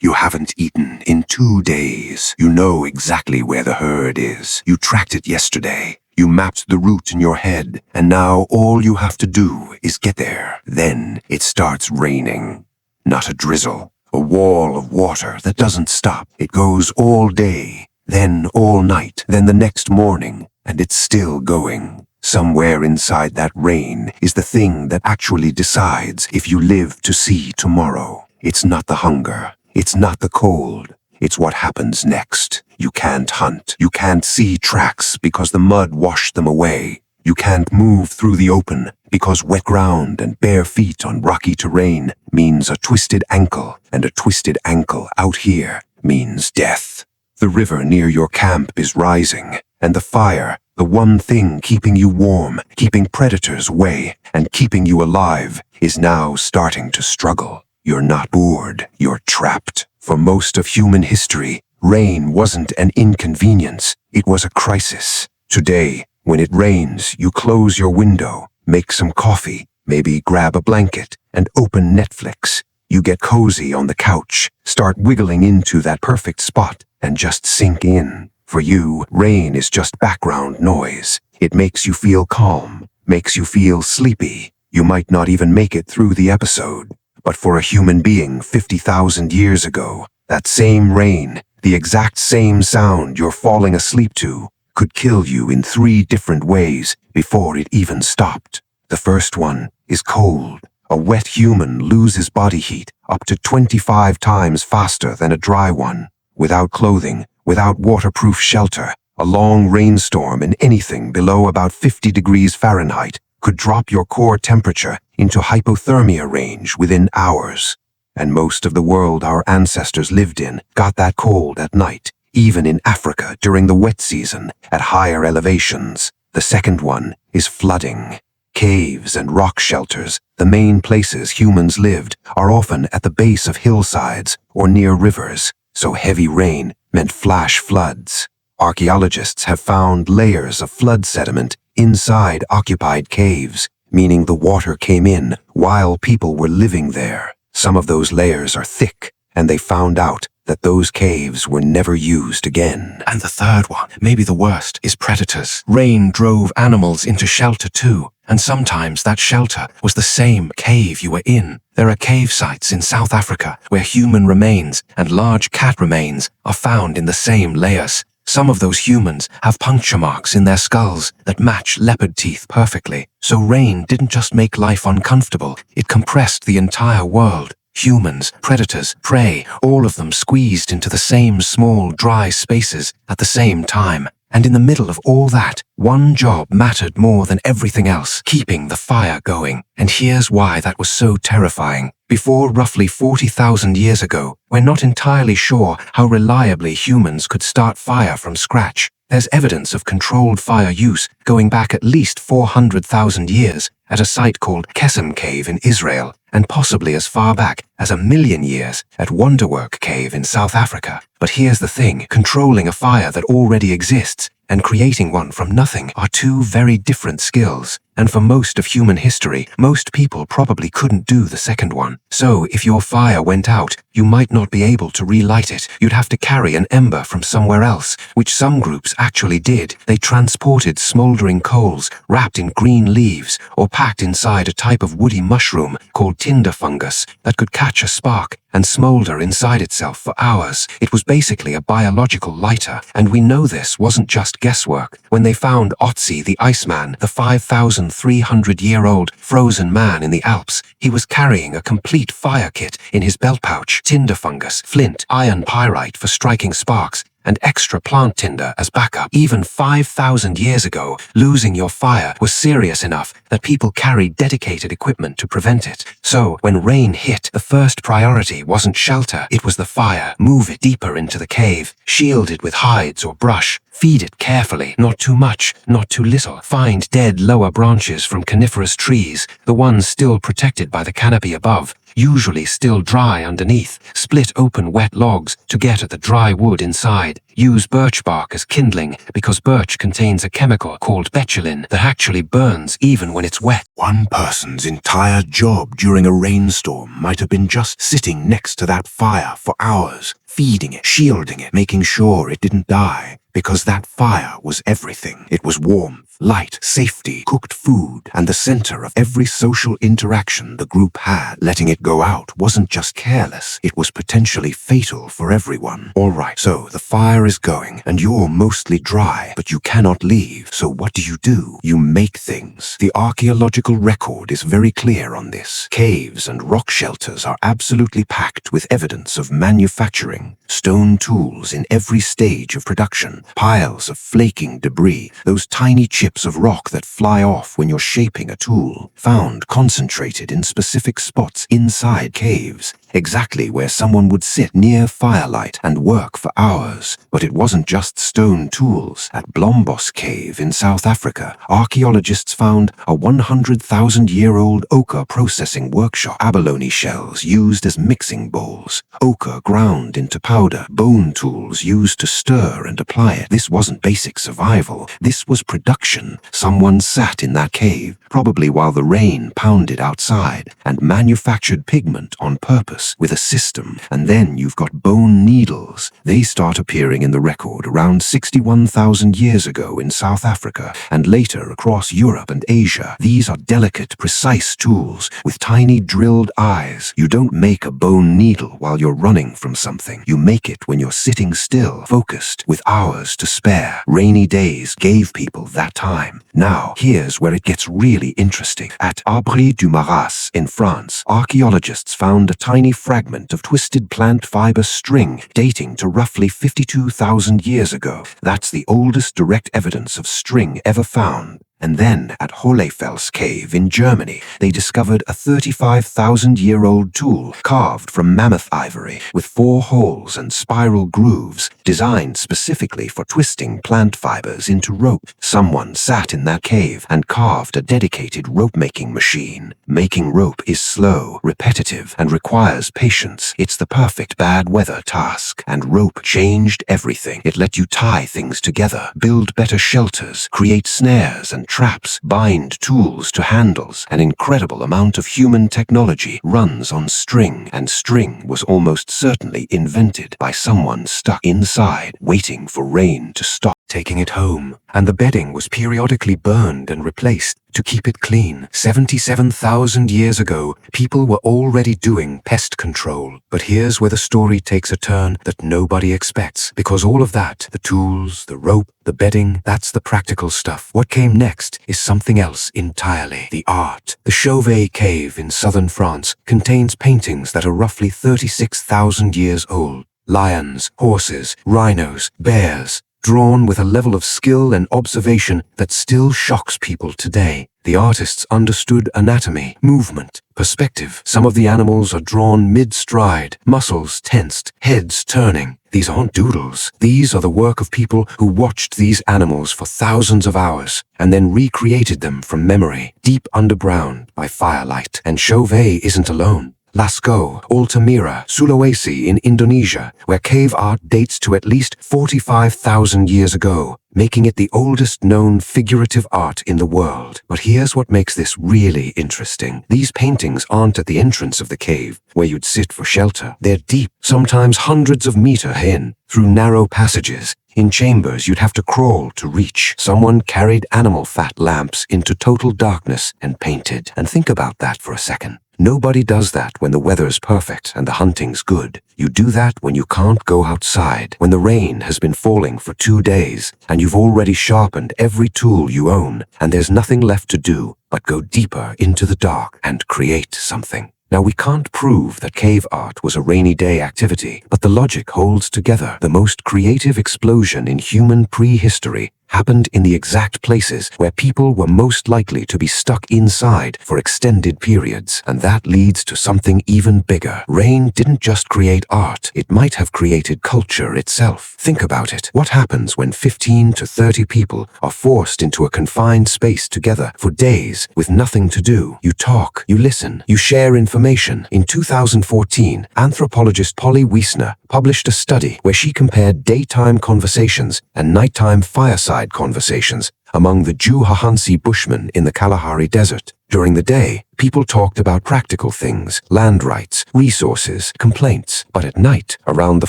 You haven't eaten in 2 days. You know exactly where the herd is. You tracked it yesterday. You mapped the route in your head, and now all you have to do is get there. Then it starts raining. Not a drizzle, a wall of water that doesn't stop. It goes all day, then all night, then the next morning, and it's still going. Somewhere inside that rain is the thing that actually decides if you live to see tomorrow. It's not the hunger. It's not the cold. It's what happens next. You can't hunt. You can't see tracks because the mud washed them away. You can't move through the open because wet ground and bare feet on rocky terrain means a twisted ankle, and a twisted ankle out here means death. The river near your camp is rising, and the fire, the one thing keeping you warm, keeping predators away, and keeping you alive, is now starting to struggle. You're not bored, you're trapped. For most of human history, rain wasn't an inconvenience, it was a crisis. Today, when it rains, you close your window, make some coffee, maybe grab a blanket, and open Netflix. You get cozy on the couch, start wiggling into that perfect spot, and just sink in. For you, rain is just background noise. It makes you feel calm, makes you feel sleepy. You might not even make it through the episode. But for a human being 50,000 years ago, that same rain, the exact same sound you're falling asleep to, could kill you in 3 different ways before it even stopped. The first one is cold. A wet human loses body heat up to 25 times faster than a dry one. Without clothing, without waterproof shelter, a long rainstorm in anything below about 50 degrees Fahrenheit could drop your core temperature into hypothermia range within hours. And most of the world our ancestors lived in got that cold at night, even in Africa during the wet season at higher elevations. The second one is flooding. Caves and rock shelters, the main places humans lived, are often at the base of hillsides or near rivers, so heavy rain meant flash floods. Archaeologists have found layers of flood sediment inside occupied caves, meaning the water came in while people were living there. Some of those layers are thick, and they found out that those caves were never used again. And the third one, maybe the worst, is predators. Rain drove animals into shelter too, and sometimes that shelter was the same cave you were in. There are cave sites in South Africa where human remains and large cat remains are found in the same layers. Some of those humans have puncture marks in their skulls that match leopard teeth perfectly. So rain didn't just make life uncomfortable, it compressed the entire world. Humans, predators, prey, all of them squeezed into the same small, dry spaces at the same time. And in the middle of all that, one job mattered more than everything else, keeping the fire going. And here's why that was so terrifying. Before roughly 40,000 years ago, we're not entirely sure how reliably humans could start fire from scratch. There's evidence of controlled fire use going back at least 400,000 years at a site called Kesem Cave in Israel, and possibly as far back as 1,000,000 years at Wonderwork Cave in South Africa. But here's the thing, controlling a fire that already exists and creating one from nothing are 2 very different skills. And for most of human history, most people probably couldn't do the second one. So if your fire went out, you might not be able to relight it. You'd have to carry an ember from somewhere else, which some groups actually did. They transported smoldering coals wrapped in green leaves or packed inside a type of woody mushroom called tinder fungus that could catch a spark and smolder inside itself for hours. It was basically a biological lighter, and we know this wasn't just guesswork. When they found Otzi the Iceman, the 5,300-year-old frozen man in the Alps, he was carrying a complete fire kit in his belt pouch: tinder fungus, flint, iron pyrite for striking sparks, and extra plant tinder as backup. Even 5,000 years ago, losing your fire was serious enough that people carried dedicated equipment to prevent it. So, when rain hit, the first priority wasn't shelter, it was the fire. Move it deeper into the cave, shield it with hides or brush, feed it carefully, not too much, not too little. Find dead lower branches from coniferous trees, the ones still protected by the canopy above. usually still dry underneath. Split open wet logs to get at the dry wood inside. Use birch bark as kindling because birch contains a chemical called betulin that actually burns even when it's wet. One person's entire job during a rainstorm might have been just sitting next to that fire for hours, feeding it, shielding it, making sure it didn't die. Because that fire was everything. It was warmth, light, safety, cooked food, and the center of every social interaction the group had. Letting it go out wasn't just careless, it was potentially fatal for everyone. All right, so the fire is going, and you're mostly dry, but you cannot leave. So what do? You make things. The archaeological record is very clear on this. Caves and rock shelters are absolutely packed with evidence of manufacturing. Stone tools in every stage of production. Piles of flaking debris, those tiny chips of rock that fly off when you're shaping a tool, found concentrated in specific spots inside caves, exactly where someone would sit near firelight and work for hours. But it wasn't just stone tools. At Blombos Cave in South Africa, archaeologists found a 100,000-year-old ochre processing workshop. Abalone shells used as mixing bowls, ochre ground into powder, bone tools used to stir and apply it. This wasn't basic survival. This was production. Someone sat in that cave, probably while the rain pounded outside, and manufactured pigment on purpose with a system. And then you've got bone needles. They start appearing in the record around 61,000 years ago in South Africa and later across Europe and Asia. These are delicate, precise tools with tiny drilled eyes. You don't make a bone needle while you're running from something. You make it when you're sitting still, focused, with hours to spare. Rainy days gave people that time. Now, here's where it gets really interesting. At Abri du Maras in France, archaeologists found a tiny fragment of twisted plant fiber string dating to roughly 52,000 years ago. That's the oldest direct evidence of string ever found. And then, at Hohlefels Cave in Germany, they discovered a 35,000-year-old tool carved from mammoth ivory with 4 holes and spiral grooves designed specifically for twisting plant fibers into rope. Someone sat in that cave and carved a dedicated rope-making machine. Making rope is slow, repetitive, and requires patience. It's the perfect bad weather task, and rope changed everything. It let you tie things together, build better shelters, create snares and traps, bind tools to handles. An incredible amount of human technology runs on string, and string was almost certainly invented by someone stuck inside, waiting for rain to stop. Taking it home, and the bedding was periodically burned and replaced to keep it clean. 77,000 years ago, people were already doing pest control. But here's where the story takes a turn that nobody expects, because all of that, the tools, the rope, the bedding, that's the practical stuff. What came next is something else entirely. The art. The Chauvet Cave in southern France contains paintings that are roughly 36,000 years old. Lions, horses, rhinos, bears, drawn with a level of skill and observation that still shocks people today. The artists understood anatomy, movement, perspective. Some of the animals are drawn mid-stride, muscles tensed, heads turning. These aren't doodles. These are the work of people who watched these animals for thousands of hours and then recreated them from memory, deep underground by firelight. And Chauvet isn't alone. Lascaux, Altamira, Sulawesi in Indonesia, where cave art dates to at least 45,000 years ago, making it the oldest known figurative art in the world. But here's what makes this really interesting. These paintings aren't at the entrance of the cave, where you'd sit for shelter. They're deep, sometimes hundreds of meters in, through narrow passages, in chambers you'd have to crawl to reach. Someone carried animal fat lamps into total darkness and painted. And think about that for a second. Nobody does that when the weather's perfect and the hunting's good. You do that when you can't go outside, when the rain has been falling for 2 days, and you've already sharpened every tool you own, and there's nothing left to do but go deeper into the dark and create something. Now, we can't prove that cave art was a rainy day activity, but the logic holds together. The most creative explosion in human prehistory happened in the exact places where people were most likely to be stuck inside for extended periods. And that leads to something even bigger. Rain didn't just create art, it might have created culture itself. Think about it. What happens when 15 to 30 people are forced into a confined space together for days with nothing to do? You talk, you listen, you share information. In 2014, anthropologist Polly Wiesner published a study where she compared daytime conversations and nighttime fireside conversations among the Juhahansi Bushmen in the Kalahari Desert. During the day, people talked about practical things, land rights, resources, complaints. But at night, around the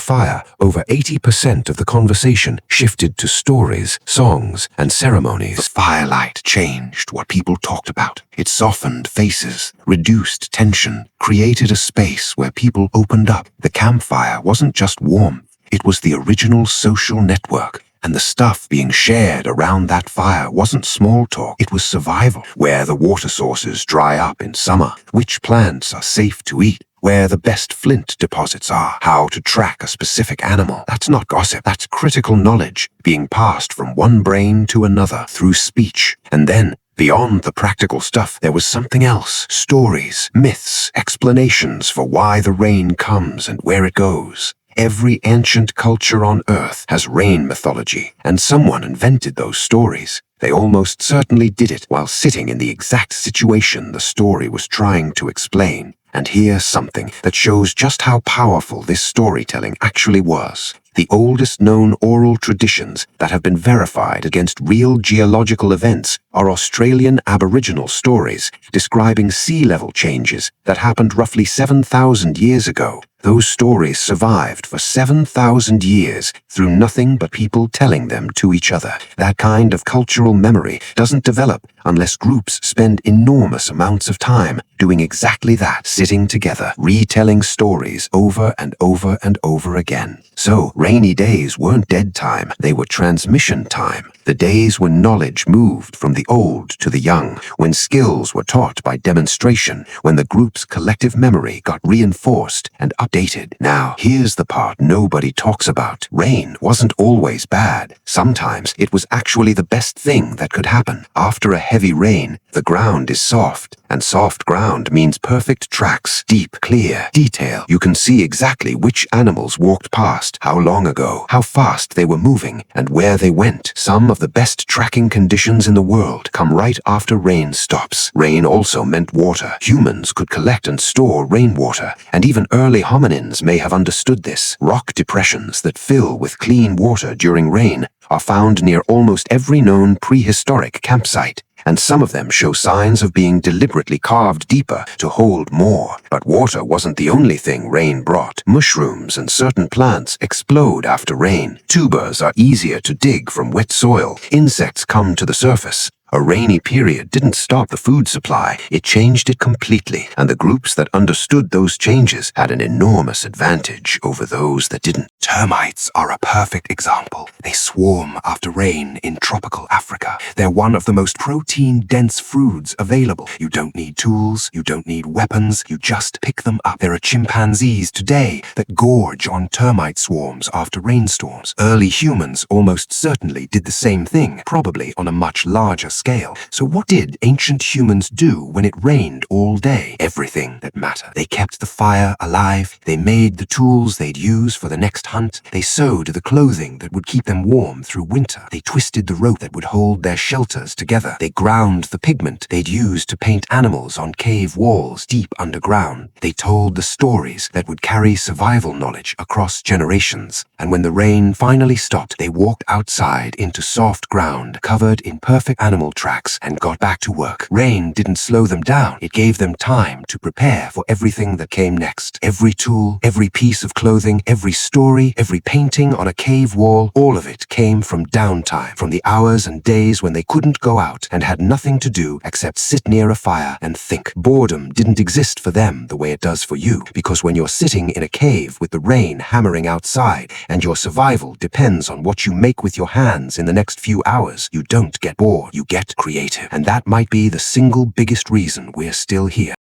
fire, over 80% of the conversation shifted to stories, songs, and ceremonies. The firelight changed what people talked about. It softened faces, reduced tension, created a space where people opened up. The campfire wasn't just warmth, it was the original social network. And the stuff being shared around that fire wasn't small talk, it was survival. Where the water sources dry up in summer, which plants are safe to eat, where the best flint deposits are, how to track a specific animal. That's not gossip, that's critical knowledge being passed from one brain to another through speech. And then, beyond the practical stuff, there was something else. Stories, myths, explanations for why the rain comes and where it goes. Every ancient culture on Earth has rain mythology, and someone invented those stories. They almost certainly did it while sitting in the exact situation the story was trying to explain. And here's something that shows just how powerful this storytelling actually was. The oldest known oral traditions that have been verified against real geological events are Australian Aboriginal stories describing sea level changes that happened roughly 7,000 years ago. Those stories survived for 7,000 years through nothing but people telling them to each other. That kind of cultural memory doesn't develop unless groups spend enormous amounts of time doing exactly that, sitting together, retelling stories over and over and over again. So, rainy days weren't dead time, they were transmission time. The days when knowledge moved from the old to the young, when skills were taught by demonstration, when the group's collective memory got reinforced and updated. Now, here's the part nobody talks about. Rain wasn't always bad. Sometimes it was actually the best thing that could happen. After a heavy rain, the ground is soft, and soft ground means perfect tracks, deep, clear, detail. You can see exactly which animals walked past, how long ago, how fast they were moving, and where they went. Some of the best tracking conditions in the world come right after rain stops. Rain also meant water. Humans could collect and store rainwater, and even early hominins may have understood this. Rock depressions that fill with clean water during rain are found near almost every known prehistoric campsite, and some of them show signs of being deliberately carved deeper to hold more. But water wasn't the only thing rain brought. Mushrooms and certain plants explode after rain. Tubers are easier to dig from wet soil. Insects come to the surface. A rainy period didn't stop the food supply, it changed it completely, and the groups that understood those changes had an enormous advantage over those that didn't. Termites are a perfect example. They swarm after rain in tropical Africa. They're one of the most protein-dense foods available. You don't need tools, you don't need weapons, you just pick them up. There are chimpanzees today that gorge on termite swarms after rainstorms. Early humans almost certainly did the same thing, probably on a much larger scale. So what did ancient humans do when it rained all day? Everything that mattered. They kept the fire alive, they made the tools they'd use for the next hunt, they sewed the clothing that would keep them warm through winter, they twisted the rope that would hold their shelters together, they ground the pigment they'd use to paint animals on cave walls deep underground, they told the stories that would carry survival knowledge across generations, and when the rain finally stopped, they walked outside into soft ground covered in perfect animal tracks and got back to work. Rain didn't slow them down, it gave them time to prepare for everything that came next. Every tool, every piece of clothing, every story, every painting on a cave wall, all of it came from downtime, from the hours and days when they couldn't go out and had nothing to do except sit near a fire and think. Boredom didn't exist for them the way it does for you, because when you're sitting in a cave with the rain hammering outside and your survival depends on what you make with your hands in the next few hours, you don't get bored, you get creative. And that might be the single biggest reason we're still here.